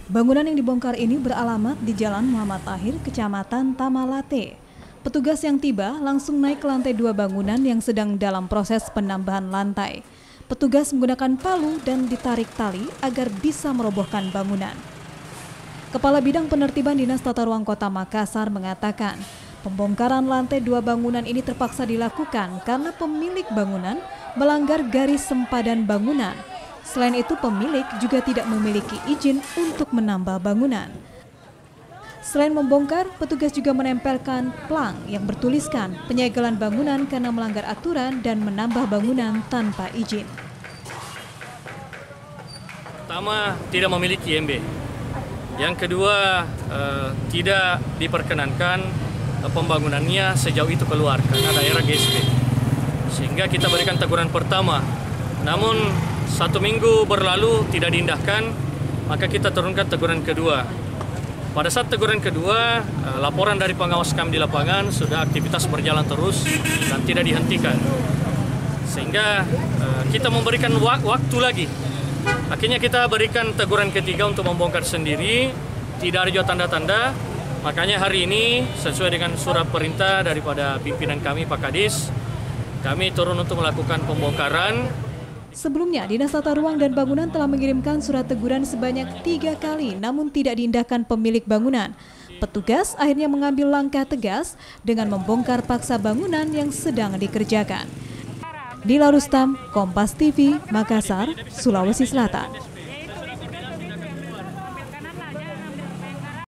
Bangunan yang dibongkar ini beralamat di Jalan Muhammad Tahir, Kecamatan Tamalate. Petugas yang tiba langsung naik ke lantai 2 bangunan yang sedang dalam proses penambahan lantai. Petugas menggunakan palu dan ditarik tali agar bisa merobohkan bangunan. Kepala Bidang Penertiban Dinas Tata Ruang Kota Makassar mengatakan, pembongkaran lantai 2 bangunan ini terpaksa dilakukan karena pemilik bangunan melanggar garis sempadan bangunan. Selain itu, pemilik juga tidak memiliki izin untuk menambah bangunan. Selain membongkar, petugas juga menempelkan plang yang bertuliskan penyegelan bangunan karena melanggar aturan dan menambah bangunan tanpa izin. Pertama, tidak memiliki IMB. Yang kedua, tidak diperkenankan pembangunannya sejauh itu keluar karena daerah GSP. Sehingga kita berikan teguran pertama. Namun 1 minggu berlalu tidak diindahkan, maka kita turunkan teguran kedua. Pada saat teguran kedua, laporan dari pengawas kami di lapangan sudah aktivitas berjalan terus dan tidak dihentikan. Sehingga kita memberikan waktu lagi. Akhirnya kita berikan teguran ketiga untuk membongkar sendiri, tidak ada juga tanda-tanda. Makanya hari ini sesuai dengan surat perintah daripada pimpinan kami Pak Kadis, kami turun untuk melakukan pembongkaran. Sebelumnya, Dinas Tata Ruang dan Bangunan telah mengirimkan surat teguran sebanyak 3 kali, namun tidak diindahkan pemilik bangunan. Petugas akhirnya mengambil langkah tegas dengan membongkar paksa bangunan yang sedang dikerjakan. Dila Rustam, Kompas TV, Makassar, Sulawesi Selatan.